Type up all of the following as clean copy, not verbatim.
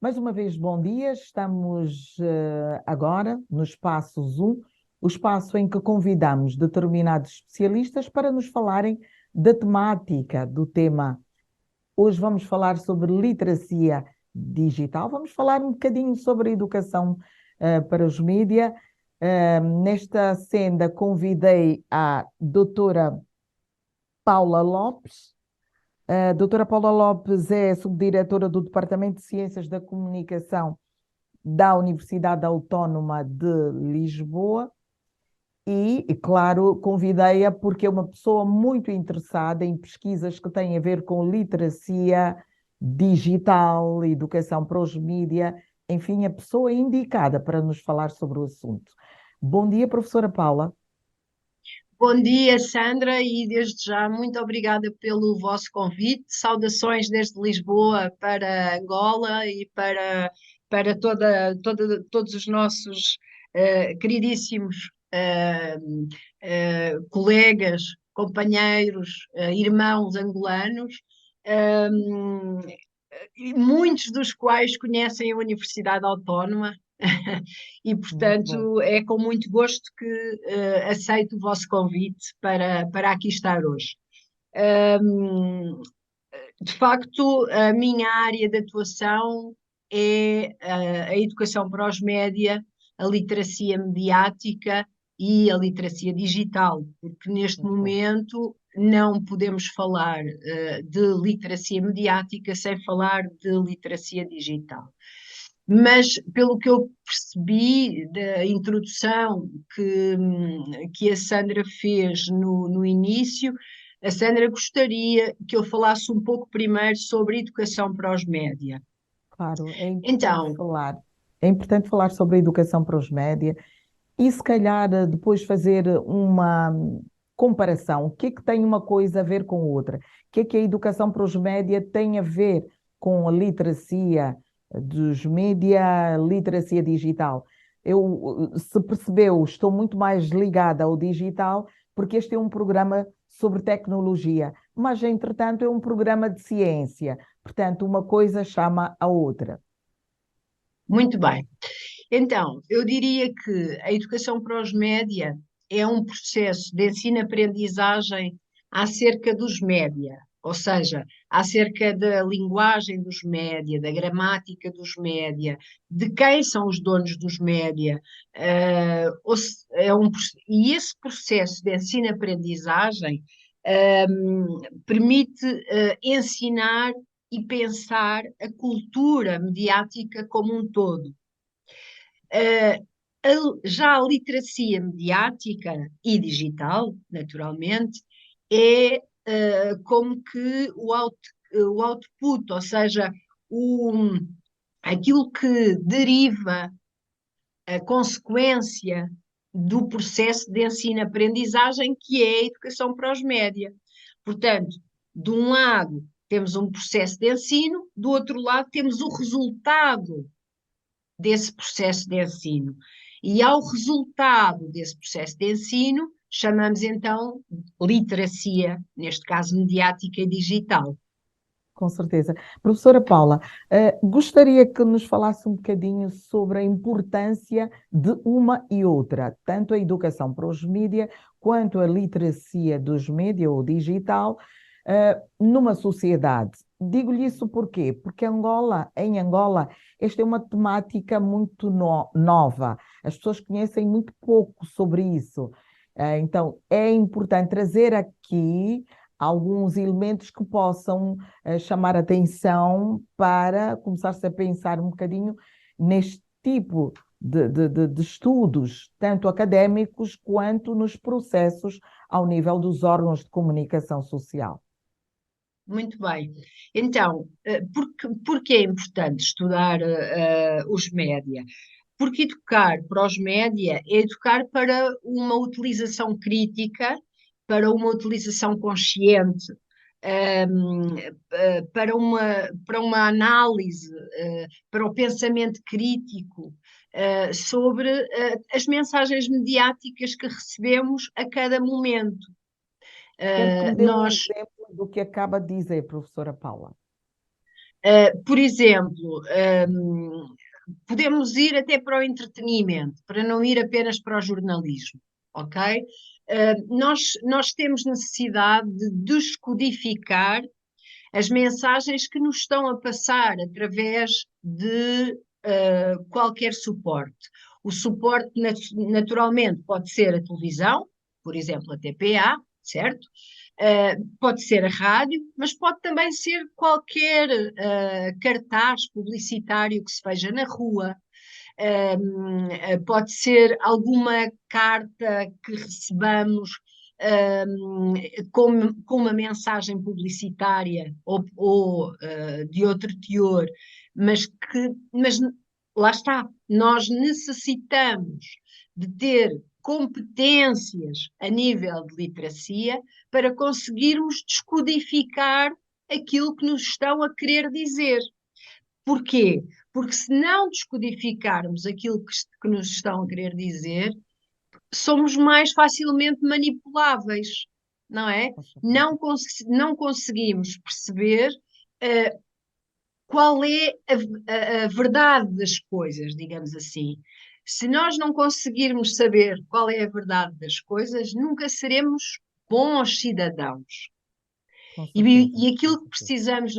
Mais uma vez, bom dia. Estamos agora no espaço Zoom, o espaço em que convidamos determinados especialistas para nos falarem da temática do tema. Hoje vamos falar sobre literacia digital, vamos falar um bocadinho sobre a educação para os mídia. Nesta senda convidei a doutora Paula Lopes. A doutora Paula Lopes é subdiretora do Departamento de Ciências da Comunicação da Universidade Autónoma de Lisboa e, claro, convidei-a porque é uma pessoa muito interessada em pesquisas que têm a ver com literacia digital, educação para os mídia, enfim, a pessoa indicada para nos falar sobre o assunto. Bom dia, professora Paula. Bom dia, Sandra, e desde já muito obrigada pelo vosso convite. Saudações desde Lisboa para Angola e para todos os nossos queridíssimos colegas, companheiros, irmãos angolanos, e muitos dos quais conhecem a Universidade Autónoma. E, Muito bom. portanto, é com muito gosto que aceito o vosso convite para aqui estar hoje. Um, de facto, a minha área de atuação é a educação para os média, a literacia mediática e a literacia digital, porque neste Muito bom. momento não podemos falar de literacia mediática sem falar de literacia digital. Mas, pelo que eu percebi da introdução que a Sandra fez no início, a Sandra gostaria que eu falasse um pouco primeiro sobre educação para os média. Claro, é importante Então, falar. É importante falar sobre a educação para os média e, se calhar, depois fazer uma comparação. O que é que tem uma coisa a ver com outra? O que é a educação para os média tem a ver com a literacia dos média, literacia digital? Eu, se percebeu, estou muito mais ligada ao digital porque este é um programa sobre tecnologia, mas, entretanto, é um programa de ciência. Portanto, uma coisa chama a outra. muito bem. Então, eu diria que a educação para os média é um processo de ensino-aprendizagem acerca dos média, ou seja, acerca da linguagem dos média, da gramática dos média, de quem são os donos dos média. E esse processo de ensino-aprendizagem permite ensinar e pensar a cultura mediática como um todo. Uh, Já a literacia mediática e digital, naturalmente, é como que o output, ou seja, o, aquilo que deriva a consequência do processo de ensino-aprendizagem, que é a educação para os média. Portanto, de um lado temos um processo de ensino, do outro lado temos o resultado desse processo de ensino. E ao resultado desse processo de ensino, chamamos então literacia, neste caso mediática e digital. Com certeza. Professora Paula, gostaria que nos falasse um bocadinho sobre a importância de uma e outra, tanto a educação para os mídia quanto a literacia dos mídia ou digital, numa sociedade. Digo-lhe isso porquê? Porque em Angola, esta é uma temática muito nova. As pessoas conhecem muito pouco sobre isso. Então, é importante trazer aqui alguns elementos que possam chamar atenção para começar-se a pensar um bocadinho neste tipo de estudos, tanto académicos quanto nos processos ao nível dos órgãos de comunicação social. Muito bem. Então, porque é importante estudar os média? Porque educar para os média é educar para uma utilização crítica, para uma utilização consciente, para uma análise, para o pensamento crítico, sobre as mensagens mediáticas que recebemos a cada momento. Quero que me dê um Nós exemplo do que acaba de dizer, professora Paula. Por exemplo, podemos ir até para o entretenimento, para não ir apenas para o jornalismo, ok? Nós temos necessidade de descodificar as mensagens que nos estão a passar através de qualquer suporte. O suporte, naturalmente, pode ser a televisão, por exemplo, a TPA, certo? Pode ser a rádio, mas pode também ser qualquer cartaz publicitário que se veja na rua, pode ser alguma carta que recebamos com uma mensagem publicitária ou de outro teor, mas lá está, nós necessitamos de ter competências a nível de literacia para conseguirmos descodificar aquilo que nos estão a querer dizer. Porquê? Porque se não descodificarmos aquilo que nos estão a querer dizer, somos mais facilmente manipuláveis, não é? Não conseguimos perceber qual é a verdade das coisas, digamos assim. Se nós não conseguirmos saber qual é a verdade das coisas, nunca seremos bons cidadãos. Com E, certeza, e com aquilo que certeza. precisamos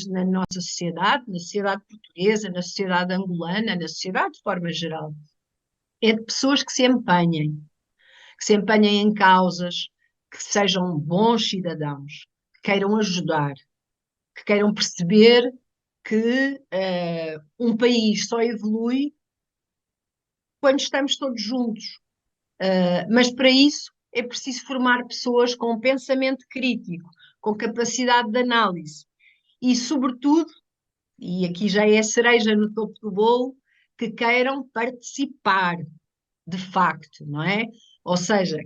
na nossa sociedade, na sociedade portuguesa, na sociedade angolana, na sociedade de forma geral, é de pessoas que se empenhem em causas, que sejam bons cidadãos, que queiram ajudar, que queiram perceber que um país só evolui quando estamos todos juntos. Mas para isso é preciso formar pessoas com pensamento crítico, com capacidade de análise e, sobretudo, e aqui já é a cereja no topo do bolo, que queiram participar de facto, não é? Ou seja,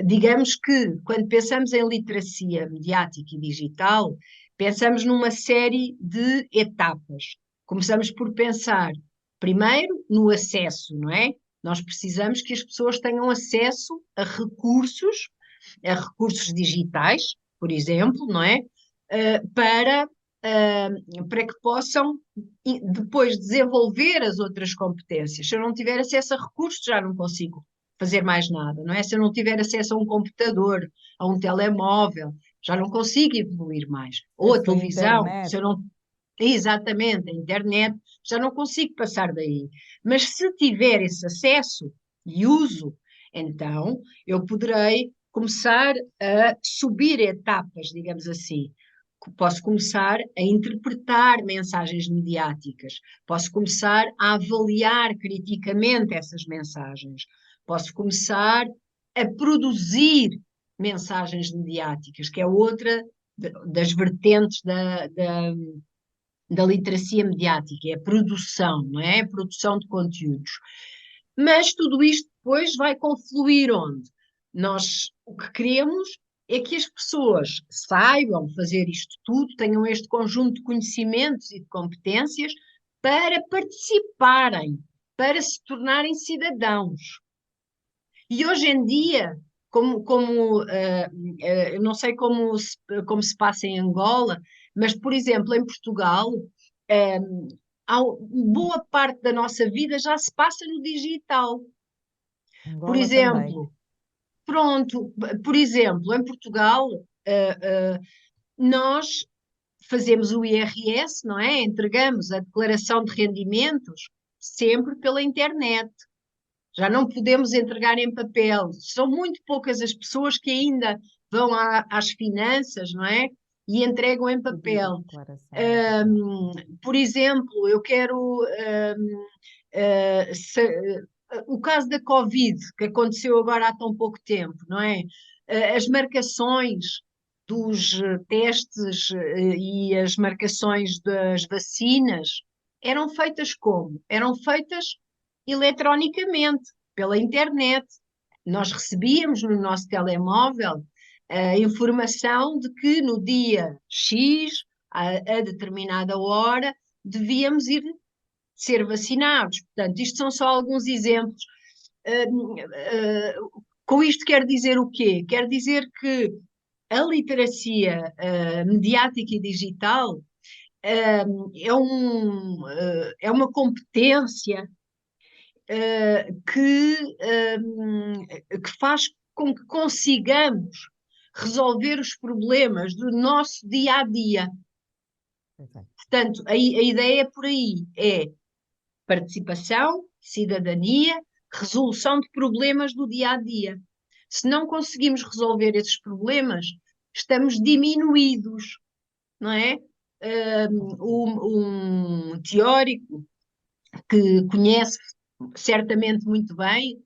digamos que quando pensamos em literacia mediática e digital, pensamos numa série de etapas. Começamos por pensar, primeiro, no acesso, não é? Nós precisamos que as pessoas tenham acesso a recursos digitais, por exemplo, não é? Para que possam depois desenvolver as outras competências. Se eu não tiver acesso a recursos, já não consigo fazer mais nada, não é? Se eu não tiver acesso a um computador, a um telemóvel, já não consigo evoluir mais. Ou a Acesso à televisão, internet. se eu não. Exatamente, a internet, já não consigo passar daí. Mas se tiver esse acesso e uso, então eu poderei começar a subir etapas, digamos assim. Posso começar a interpretar mensagens mediáticas, posso começar a avaliar criticamente essas mensagens, posso começar a produzir mensagens mediáticas, que é outra das vertentes da literacia mediática, é a produção, não é? A produção de conteúdos. Mas tudo isto depois vai confluir onde? Nós o que queremos é que as pessoas saibam fazer isto tudo, tenham este conjunto de conhecimentos e de competências para participarem, para se tornarem cidadãos. E hoje em dia, eu não sei como se passa em Angola, mas, por exemplo, em Portugal, boa parte da nossa vida já se passa no digital. Por Angola também. exemplo, pronto, por exemplo, em Portugal, nós fazemos o IRS, não é? Entregamos a declaração de rendimentos sempre pela internet. Já não podemos entregar em papel. São muito poucas as pessoas que ainda vão às finanças, não é? E entregam em Pedir a papel. declaração em papel. Por exemplo, eu quero. O caso da Covid, que aconteceu agora há tão pouco tempo, não é? As marcações dos testes e as marcações das vacinas eram feitas como? Eram feitas eletronicamente, pela internet. Nós recebíamos no nosso telemóvel a informação de que no dia X, a determinada hora, devíamos ir ser vacinados. Portanto, isto são só alguns exemplos. Com isto quer dizer o quê? Quer dizer que a literacia mediática e digital é uma competência que faz com que consigamos resolver os problemas do nosso dia a dia. Perfeito. Portanto, a ideia é por aí, é participação, cidadania, resolução de problemas do dia a dia. Se não conseguimos resolver esses problemas, estamos diminuídos, não é? Um teórico que conhece certamente muito bem,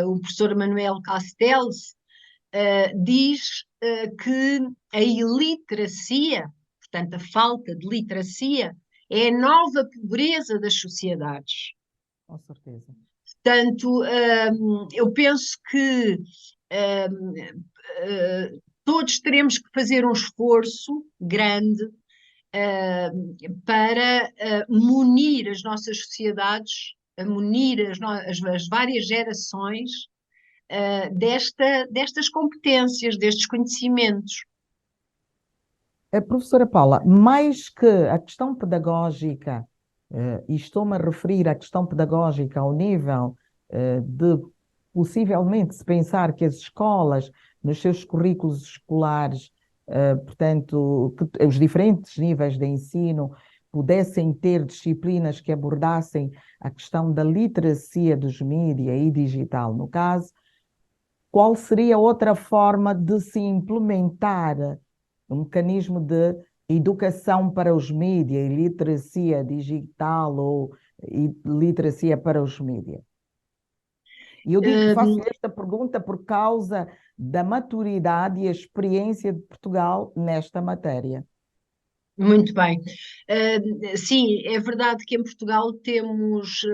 o professor Manuel Castells, diz que a iliteracia, portanto, a falta de literacia, é a nova pobreza das sociedades. Com certeza. Portanto, eu penso que todos teremos que fazer um esforço grande para munir as nossas sociedades, a munir as várias gerações destas competências, destes conhecimentos. Professora Paula, mais que a questão pedagógica, e estou-me a referir à questão pedagógica ao nível de possivelmente se pensar que as escolas, nos seus currículos escolares, portanto, que os diferentes níveis de ensino pudessem ter disciplinas que abordassem a questão da literacia dos mídia e digital, no caso, qual seria outra forma de se implementar um mecanismo de educação para os mídias e literacia digital ou literacia para os mídias? E eu digo, faço esta pergunta por causa da maturidade e a experiência de Portugal nesta matéria. Muito bem. Sim, é verdade que em Portugal temos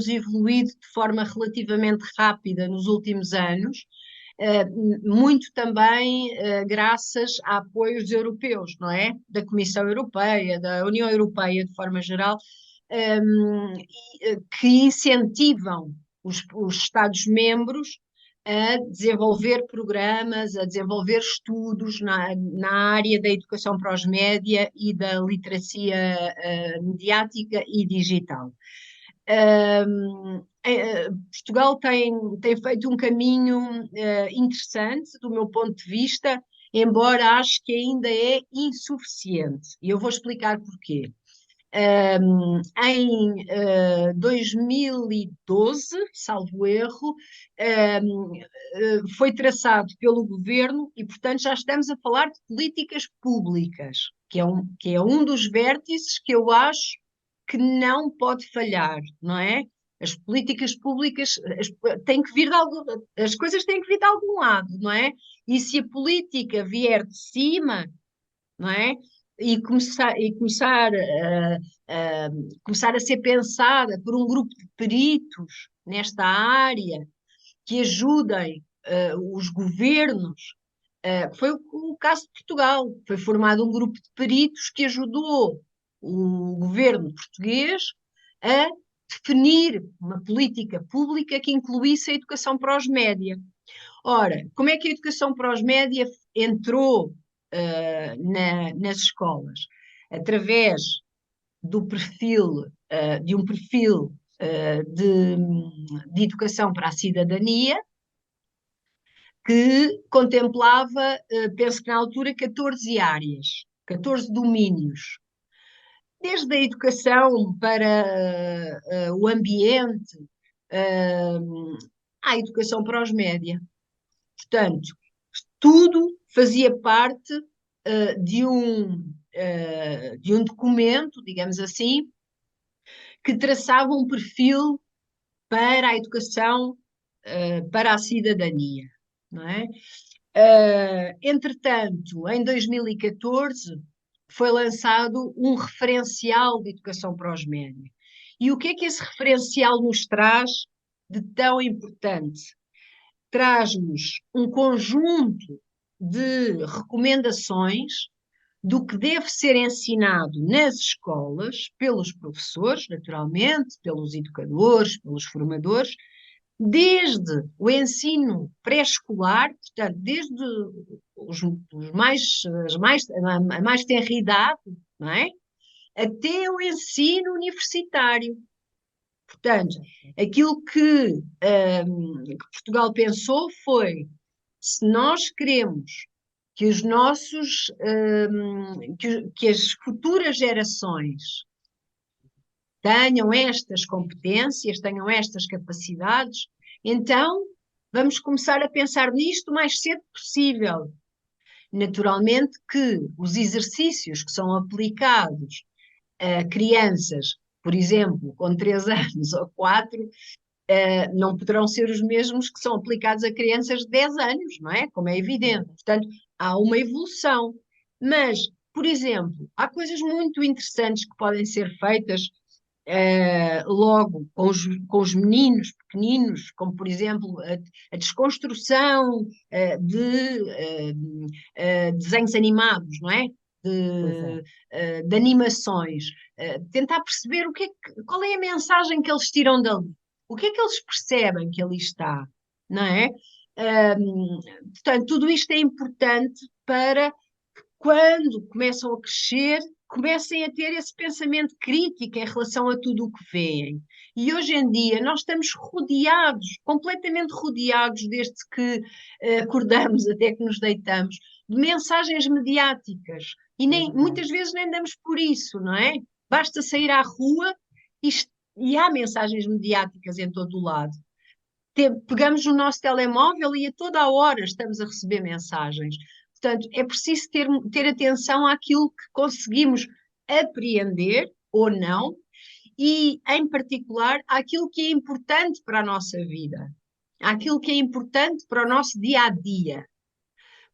evoluído de forma relativamente rápida nos últimos anos, muito também graças a apoios europeus, não é? Da Comissão Europeia, da União Europeia de forma geral, que incentivam os Estados-membros a desenvolver programas, a desenvolver estudos na área da educação para os média e da literacia mediática e digital. Portugal tem feito um caminho interessante, do meu ponto de vista, embora acho que ainda é insuficiente. E eu vou explicar porquê. Em 2012, salvo erro, foi traçado pelo governo e, portanto, já estamos a falar de políticas públicas, que é um dos vértices que eu acho que não pode falhar, não é? As políticas públicas têm que vir as coisas têm que vir de algum lado, não é? E se a política vier de cima, não é? Começar a ser pensada por um grupo de peritos nesta área que ajudem os governos. Foi o caso de Portugal. Foi formado um grupo de peritos que ajudou o governo português a definir uma política pública que incluísse a educação para os média. Ora, como é que a educação para os média entrou nas escolas? Através do perfil, de um perfil de educação para a cidadania, que contemplava, penso que na altura, 14 áreas, 14 domínios, desde a educação para o ambiente, à educação para os média. Portanto, tudo fazia parte de um documento, digamos assim, que traçava um perfil para a educação, para a cidadania, não é? Entretanto, em 2014, foi lançado um referencial de educação para os média. E o que é que esse referencial nos traz de tão importante? Traz-nos um conjunto de recomendações do que deve ser ensinado nas escolas, pelos professores, naturalmente, pelos educadores, pelos formadores, desde o ensino pré-escolar, portanto, desde a mais tenra idade, não é? até o ensino universitário. Portanto, aquilo que Portugal pensou foi: se nós queremos que os nossos, que as futuras gerações tenham estas competências, tenham estas capacidades, então vamos começar a pensar nisto o mais cedo possível. Naturalmente que os exercícios que são aplicados a crianças, por exemplo, com 3 anos ou 4, não poderão ser os mesmos que são aplicados a crianças de 10 anos, não é? Como é evidente. Portanto, há uma evolução. Mas, por exemplo, há coisas muito interessantes que podem ser feitas logo com os meninos pequeninos, como por exemplo a desconstrução de desenhos animados, não é? Pois é. De animações, tentar perceber qual é a mensagem que eles tiram dali, o que é que eles percebem que ali está, não é? Portanto, tudo isto é importante para quando começam a crescer, comecem a ter esse pensamento crítico em relação a tudo o que veem. E hoje em dia nós estamos rodeados, completamente rodeados, desde que acordamos até que nos deitamos, de mensagens mediáticas. E Pois é. muitas vezes nem damos por isso, não é? Basta sair à rua e, e há mensagens mediáticas em todo o lado. Pegamos o nosso telemóvel e a toda a hora estamos a receber mensagens. Portanto, é preciso ter atenção àquilo que conseguimos apreender ou não, e, em particular, àquilo que é importante para a nossa vida, àquilo que é importante para o nosso dia a dia.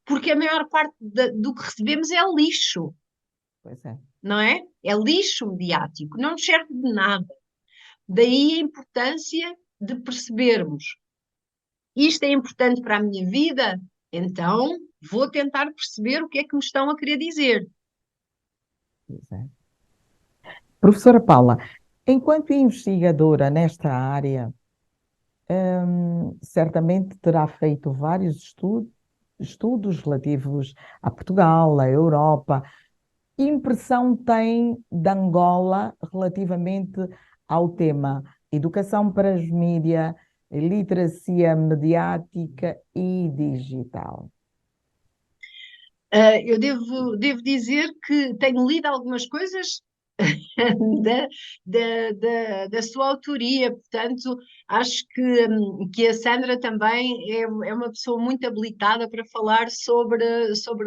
Porque a maior parte do que recebemos é lixo, Pois é. não é? É lixo mediático, não nos serve de nada. Daí a importância de percebermos: isto é importante para a minha vida, então vou tentar perceber o que é que me estão a querer dizer. Pois é. Professora Paula, enquanto investigadora nesta área, certamente terá feito vários estudos relativos a Portugal, à Europa. Que impressão tem de Angola relativamente ao tema educação para os mídia, literacia mediática e digital? Eu devo dizer que tenho lido algumas coisas da, da sua autoria, portanto, acho que a Sandra também é uma pessoa muito habilitada para falar sobre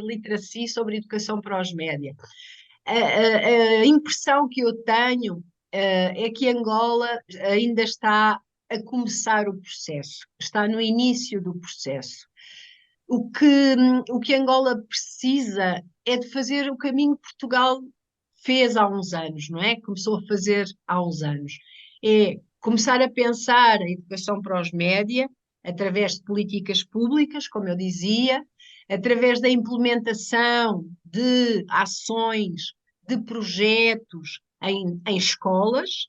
literacia e sobre educação para os média. A impressão que eu tenho, é que Angola ainda está a começar o processo, está no início do processo. O que Angola precisa é de fazer o caminho que Portugal fez há uns anos, não é? Começou a fazer há uns anos. É começar a pensar a educação para os média através de políticas públicas, como eu dizia, através da implementação de ações, de projetos em escolas,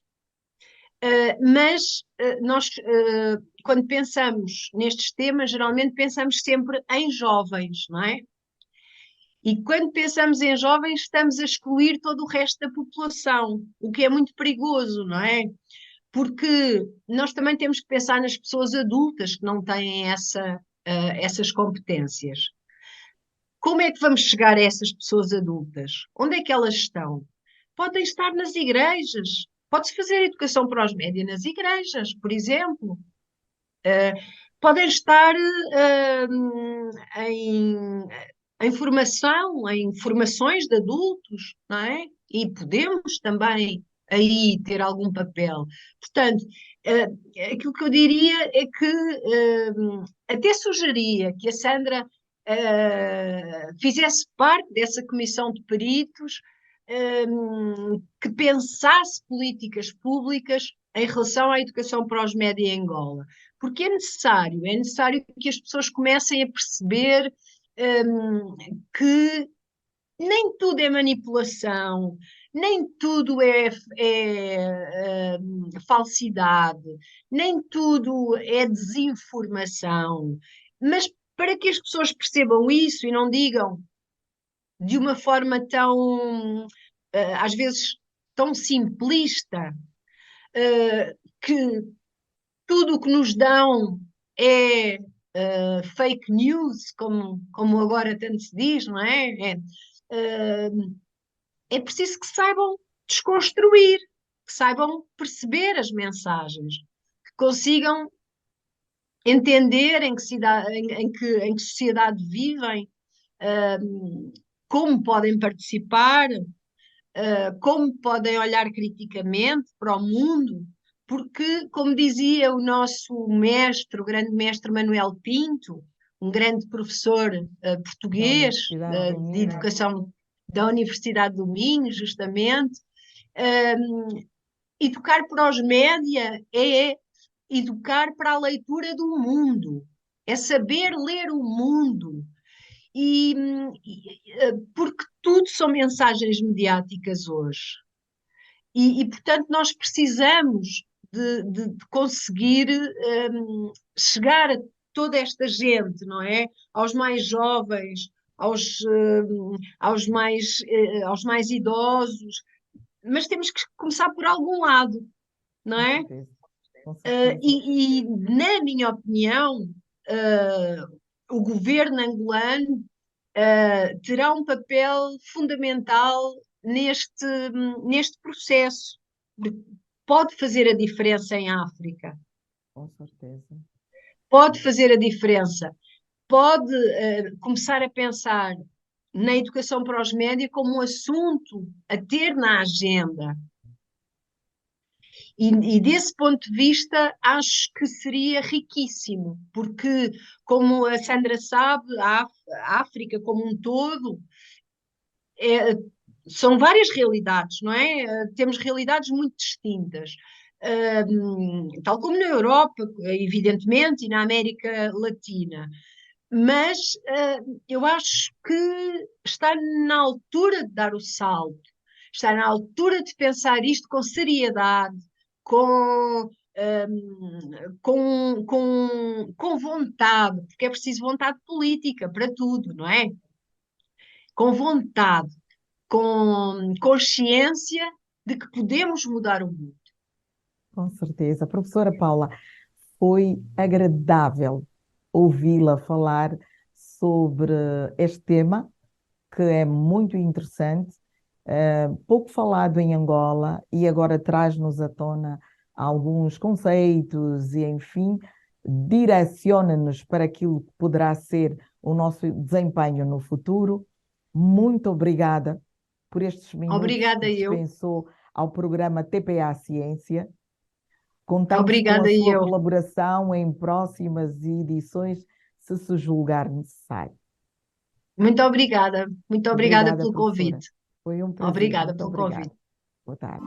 mas nós, quando pensamos nestes temas, geralmente pensamos sempre em jovens, não é? E quando pensamos em jovens, estamos a excluir todo o resto da população, o que é muito perigoso, não é? Porque nós também temos que pensar nas pessoas adultas que não têm essas competências. Como é que vamos chegar a essas pessoas adultas? Onde é que elas estão? Podem estar nas igrejas. Pode-se fazer educação para os média nas igrejas, por exemplo. Podem estar em, em formação, em formações de adultos, não é? E podemos também aí ter algum papel. Portanto, aquilo que eu diria é que até sugeria que a Sandra fizesse parte dessa comissão de peritos, que pensasse políticas públicas em relação à educação para os média em Angola. Porque é necessário que as pessoas comecem a perceber que nem tudo é manipulação, nem tudo é falsidade, nem tudo é desinformação. Mas para que as pessoas percebam isso e não digam de uma forma tão, às vezes, tão simplista, que tudo o que nos dão é fake news, como agora tanto se diz, não é? Eh, é preciso que saibam desconstruir, que saibam perceber as mensagens, que consigam entender em que sociedade vivem, como podem participar, como podem olhar criticamente para o mundo, porque, como dizia o nosso mestre, o grande mestre Manuel Pinto, um grande professor Da português Universidade do de Minho. educação da Universidade do Minho, justamente, educar para os média é educar para a leitura do mundo, é saber ler o mundo. Porque tudo são mensagens mediáticas hoje. Portanto, nós precisamos de conseguir chegar a toda esta gente, não é? Aos mais jovens, aos mais idosos, mas temos que começar por algum lado, não Com é? certeza, com certeza. Na minha opinião, o governo angolano terá um papel fundamental neste processo. Pode fazer a diferença em África, Com certeza. pode fazer a diferença, pode começar a pensar na educação para os média como um assunto a ter na agenda. Desse ponto de vista, acho que seria riquíssimo, porque, como a Sandra sabe, a África como um todo é, são várias realidades, não é? Temos realidades muito distintas. Tal como na Europa, evidentemente, e na América Latina. Mas eu acho que está na altura de dar o salto, está na altura de pensar isto com seriedade, com, com vontade, porque é preciso vontade política para tudo, não é? Com vontade, com consciência de que podemos mudar o mundo. Com certeza. Professora Paula, foi agradável ouvi-la falar sobre este tema, que é muito interessante, pouco falado em Angola, e agora traz-nos à tona alguns conceitos e, enfim, direciona-nos para aquilo que poderá ser o nosso desempenho no futuro. Muito obrigada por estes minutos que Obrigada eu, dispensou ao programa TPA Ciência. Contamos com a obrigada sua eu. colaboração em próximas edições, se julgar necessário. Muito obrigada Obrigada, pelo professora. convite. Foi um prazer. Obrigada Muito pelo obrigada. convite. Boa tarde.